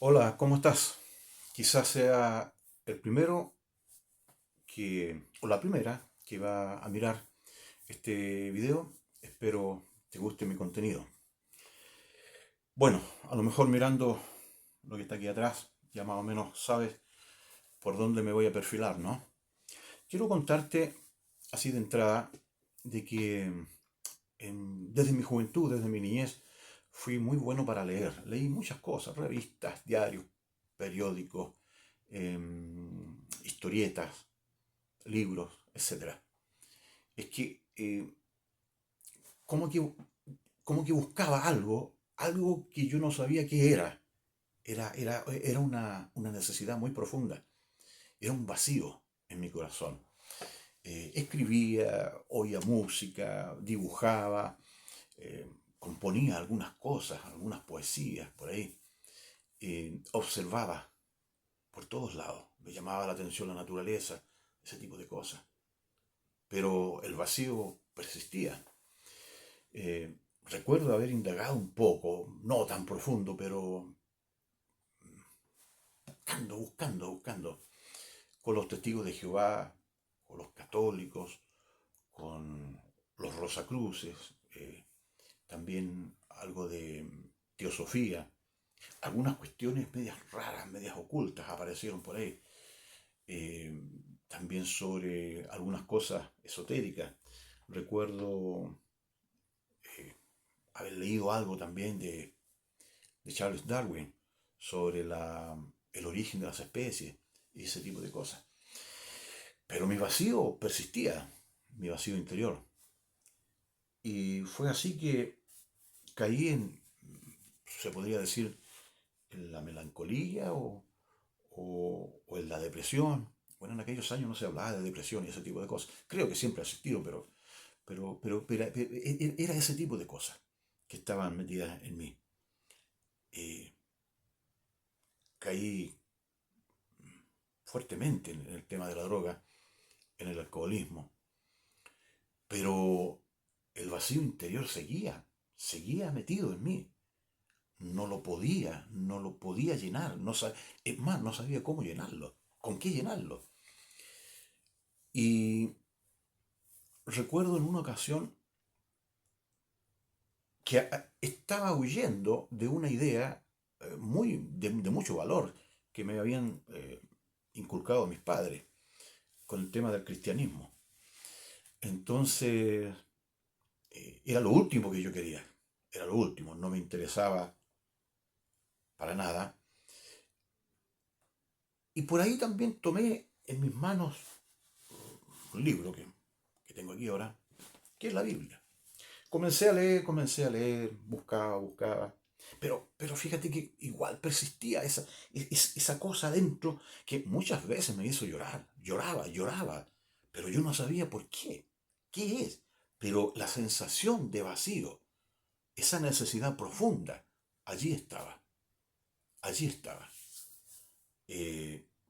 Hola, ¿cómo estás? Quizás sea el primero o la primera que va a mirar este video. Espero te guste mi contenido. Bueno, a lo mejor mirando lo que está aquí atrás, ya más o menos sabes por dónde me voy a perfilar, ¿no? Quiero contarte, así de entrada, de que desde mi juventud, desde mi niñez, fui muy bueno para leer. Leí muchas cosas, revistas, diarios, periódicos, historietas, libros, etcétera. Es que como que, como que buscaba algo que yo no sabía qué era. Era una necesidad muy profunda. Era un vacío en mi corazón. Escribía, oía música, dibujaba, componía algunas cosas, algunas poesías por ahí. Observaba por todos lados. Me llamaba la atención la naturaleza, ese tipo de cosas. Pero el vacío persistía. Recuerdo haber indagado un poco, no tan profundo, pero buscando, con los testigos de Jehová, con los católicos, con los Rosacruces, también algo de teosofía, algunas cuestiones medias raras, medias ocultas aparecieron por ahí. Eh, También sobre algunas cosas esotéricas. Recuerdo haber leído algo también de Charles Darwin sobre el origen de las especies y ese tipo de cosas. Pero mi vacío persistía, mi vacío interior. Y fue así que caí se podría decir, en la melancolía o en la depresión. Bueno, en aquellos años no se hablaba de depresión y ese tipo de cosas. Creo que siempre ha existido, pero era ese tipo de cosas que estaban metidas en mí. Eh, Caí fuertemente en el tema de la droga, en el alcoholismo, pero el vacío interior seguía metido en mí. No lo podía llenar. Es más, no sabía cómo llenarlo, con qué llenarlo. Y recuerdo en una ocasión que estaba huyendo de una idea de mucho valor que me habían inculcado mis padres con el tema del cristianismo. Entonces, era lo último que yo quería. Era lo último. No me interesaba para nada. Y por ahí también tomé en mis manos un libro que tengo aquí ahora, que es la Biblia. Comencé a leer, buscaba. Pero fíjate que igual persistía esa cosa dentro que muchas veces me hizo llorar. Lloraba. Pero yo no sabía por qué. ¿Qué es? Pero la sensación de vacío, esa necesidad profunda, allí estaba. Allí estaba.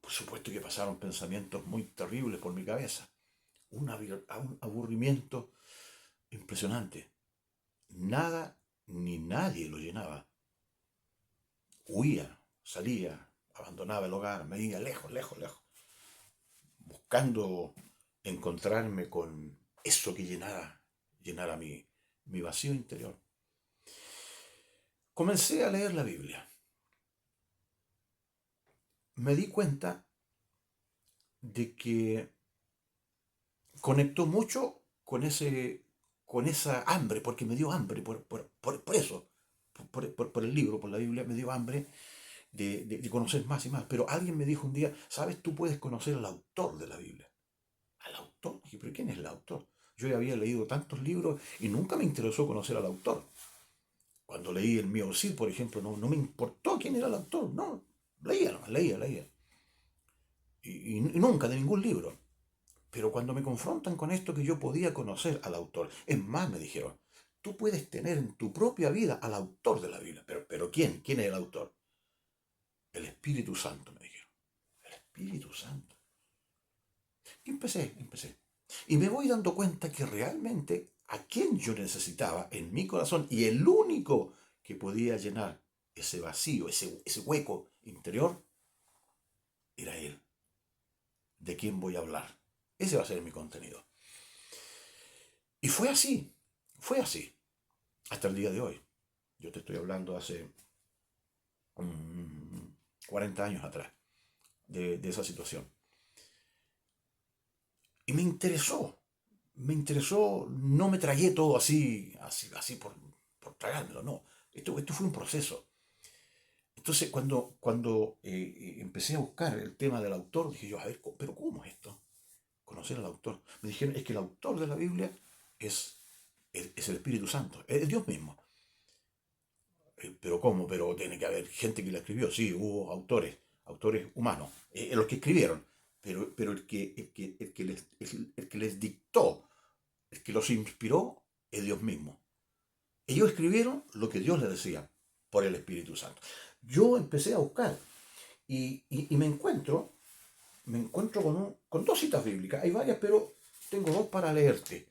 Por supuesto que pasaron pensamientos muy terribles por mi cabeza. Un aburrimiento impresionante. Nada ni nadie lo llenaba. Huía, salía, abandonaba el hogar, me iba lejos, buscando encontrarme con eso que llenara mi vacío interior. Comencé a leer la Biblia. Me di cuenta de que conectó mucho con esa hambre, porque me dio hambre por eso, por el libro, por la Biblia, me dio hambre de conocer más y más. Pero alguien me dijo un día, ¿sabes? Tú puedes conocer al autor de la Biblia. ¿Al autor? Dije, ¿pero quién es el autor? Yo ya había leído tantos libros y nunca me interesó conocer al autor. Cuando leí el mío sí, por ejemplo, no me importó quién era el autor, no. Leía nomás, leía. Y nunca de ningún libro. Pero cuando me confrontan con esto que yo podía conocer al autor, es más, me dijeron, tú puedes tener en tu propia vida al autor de la Biblia. Pero ¿quién? ¿Quién es el autor? El Espíritu Santo, me dijeron. El Espíritu Santo. Y empecé. Y me voy dando cuenta que realmente a quien yo necesitaba en mi corazón y el único que podía llenar ese vacío, ese hueco interior, era Él. ¿De quién voy a hablar? Ese va a ser mi contenido. Y fue así, hasta el día de hoy. Yo te estoy hablando hace 40 años atrás de esa situación. Y me interesó, no me tragué todo así por tragármelo, no. Esto fue un proceso. Entonces, cuando empecé a buscar el tema del autor, dije yo, a ver, pero ¿cómo es esto? Conocer al autor. Me dijeron, es que el autor de la Biblia es el Espíritu Santo, es Dios mismo. Pero ¿cómo? Pero tiene que haber gente que la escribió. Sí, hubo autores humanos, los que escribieron. Pero el que les dictó, el que los inspiró, es Dios mismo. Ellos escribieron lo que Dios les decía por el Espíritu Santo. Yo empecé a buscar y me encuentro con dos citas bíblicas. Hay varias, pero tengo dos para leerte.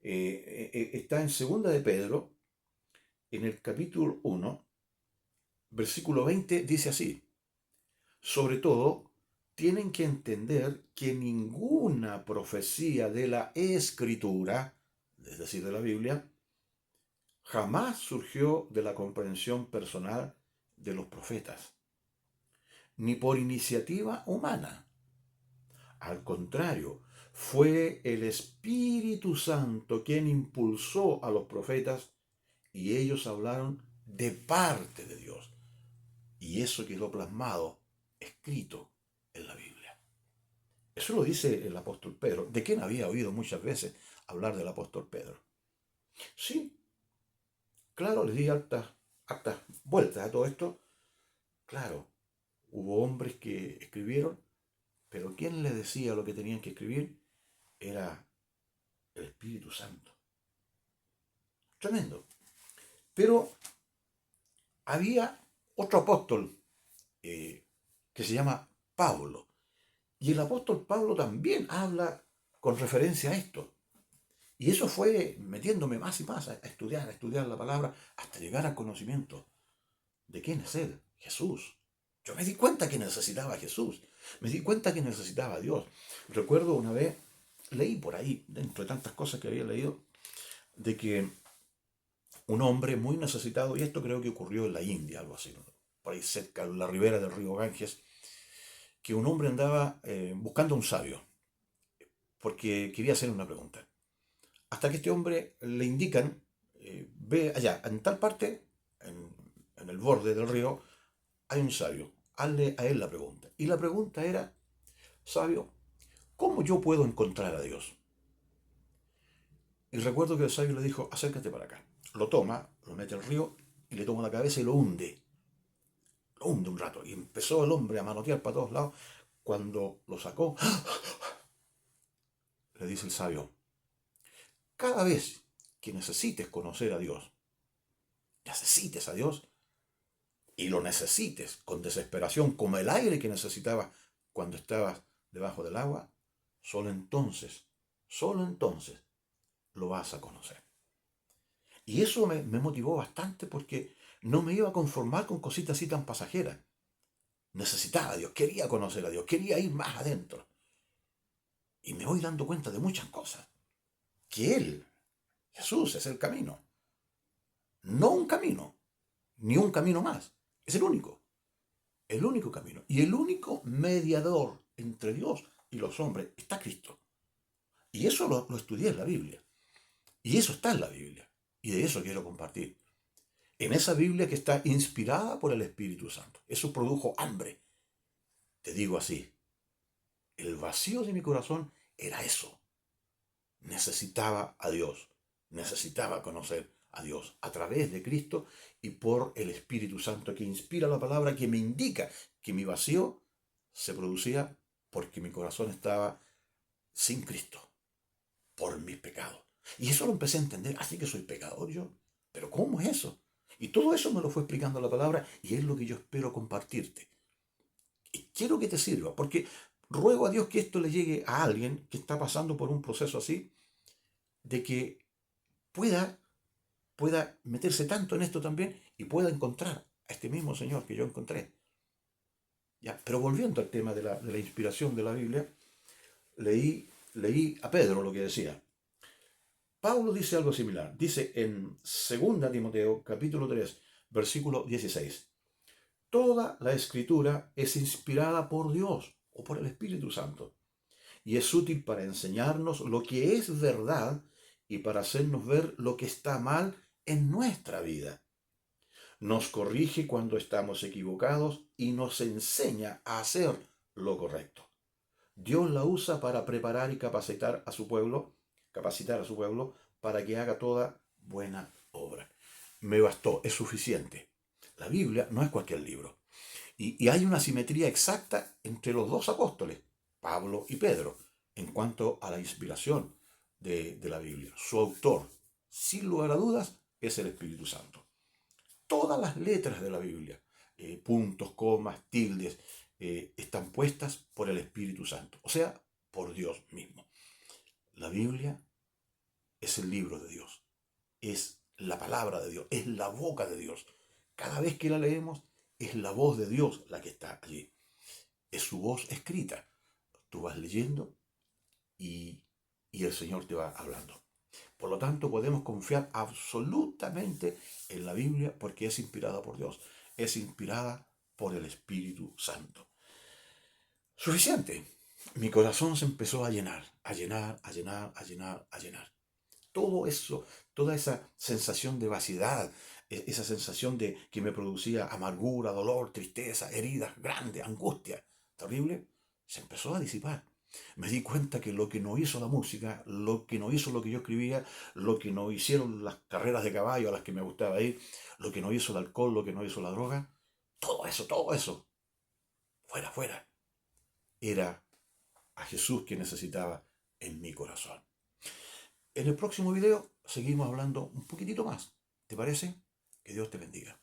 Está en Segunda de Pedro, en el capítulo 1, versículo 20, dice así: sobre todo, tienen que entender que ninguna profecía de la Escritura, es decir, de la Biblia, jamás surgió de la comprensión personal de los profetas, ni por iniciativa humana. Al contrario, fue el Espíritu Santo quien impulsó a los profetas y ellos hablaron de parte de Dios. Y eso quedó plasmado, escrito en la Biblia. Eso lo dice el apóstol Pedro, de quien había oído muchas veces hablar del apóstol Pedro. Sí, claro, le di hartas vueltas a todo esto. Claro, hubo hombres que escribieron, pero quien les decía lo que tenían que escribir era el Espíritu Santo. Tremendo. Pero había otro apóstol que se llama Pablo. Y el apóstol Pablo también habla con referencia a esto. Y eso fue metiéndome más y más a estudiar la palabra, hasta llegar al conocimiento de quién es Él, Jesús. Yo me di cuenta que necesitaba a Jesús. Me di cuenta que necesitaba a Dios. Recuerdo una vez, leí por ahí, dentro de tantas cosas que había leído, de que un hombre muy necesitado, y esto creo que ocurrió en la India, algo así, ¿no? Por ahí cerca de la ribera del río Ganges, que un hombre andaba buscando a un sabio, porque quería hacer una pregunta. Hasta que este hombre le indican, ve allá, en tal parte, en el borde del río, hay un sabio, hazle a él la pregunta. Y la pregunta era, sabio, ¿cómo yo puedo encontrar a Dios? Y recuerdo que el sabio le dijo, acércate para acá. Lo toma, lo mete al río y le toma la cabeza y lo hunde. Lo hunde un rato. Y empezó el hombre a manotear para todos lados. Cuando lo sacó, le dice el sabio, cada vez que necesites conocer a Dios, necesites a Dios, y lo necesites con desesperación, como el aire que necesitabas cuando estabas debajo del agua, solo entonces lo vas a conocer. Y eso me motivó bastante porque no me iba a conformar con cositas así tan pasajeras. Necesitaba a Dios, quería conocer a Dios, quería ir más adentro. Y me voy dando cuenta de muchas cosas. Que Él, Jesús, es el camino. No un camino, ni un camino más. Es el único. El único camino. Y el único mediador entre Dios y los hombres está Cristo. Y eso lo estudié en la Biblia. Y eso está en la Biblia. Y de eso quiero compartir. En esa Biblia que está inspirada por el Espíritu Santo. Eso produjo hambre. Te digo así. El vacío de mi corazón era eso. Necesitaba a Dios. Necesitaba conocer a Dios a través de Cristo y por el Espíritu Santo que inspira la palabra, que me indica que mi vacío se producía porque mi corazón estaba sin Cristo, por mis pecados. Y eso lo empecé a entender, así que soy pecador yo. Pero ¿cómo es eso? Y todo eso me lo fue explicando la palabra y es lo que yo espero compartirte. Y quiero que te sirva, porque ruego a Dios que esto le llegue a alguien que está pasando por un proceso así, de que pueda meterse tanto en esto también y pueda encontrar a este mismo Señor que yo encontré. ¿Ya? Pero volviendo al tema de la inspiración de la Biblia, leí a Pedro lo que decía. Pablo dice algo similar. Dice en 2 Timoteo capítulo 3, versículo 16. Toda la escritura es inspirada por Dios o por el Espíritu Santo y es útil para enseñarnos lo que es verdad y para hacernos ver lo que está mal en nuestra vida. Nos corrige cuando estamos equivocados y nos enseña a hacer lo correcto. Dios la usa para preparar y capacitar a su pueblo para que haga toda buena obra. Me bastó, es suficiente. La Biblia no es cualquier libro. Y hay una simetría exacta entre los dos apóstoles, Pablo y Pedro, en cuanto a la inspiración de la Biblia. Su autor, sin lugar a dudas, es el Espíritu Santo. Todas las letras de la Biblia, puntos, comas, tildes, están puestas por el Espíritu Santo, o sea, por Dios mismo. La Biblia es el libro de Dios, es la palabra de Dios, es la boca de Dios. Cada vez que la leemos, es la voz de Dios la que está allí. Es su voz escrita. Tú vas leyendo y, y el Señor te va hablando. Por lo tanto, podemos confiar absolutamente en la Biblia porque es inspirada por Dios, es inspirada por el Espíritu Santo. Suficiente. Mi corazón se empezó a llenar, a llenar, a llenar, a llenar, a llenar. Todo eso, toda esa sensación de vaciedad, esa sensación de que me producía amargura, dolor, tristeza, heridas grandes, angustia terrible, se empezó a disipar. Me di cuenta que lo que no hizo la música, lo que no hizo lo que yo escribía, lo que no hicieron las carreras de caballo a las que me gustaba ir, lo que no hizo el alcohol, lo que no hizo la droga, todo eso, fuera, fuera, era a Jesús que necesitaba en mi corazón. En el próximo video seguimos hablando un poquitito más. ¿Te parece? Que Dios te bendiga.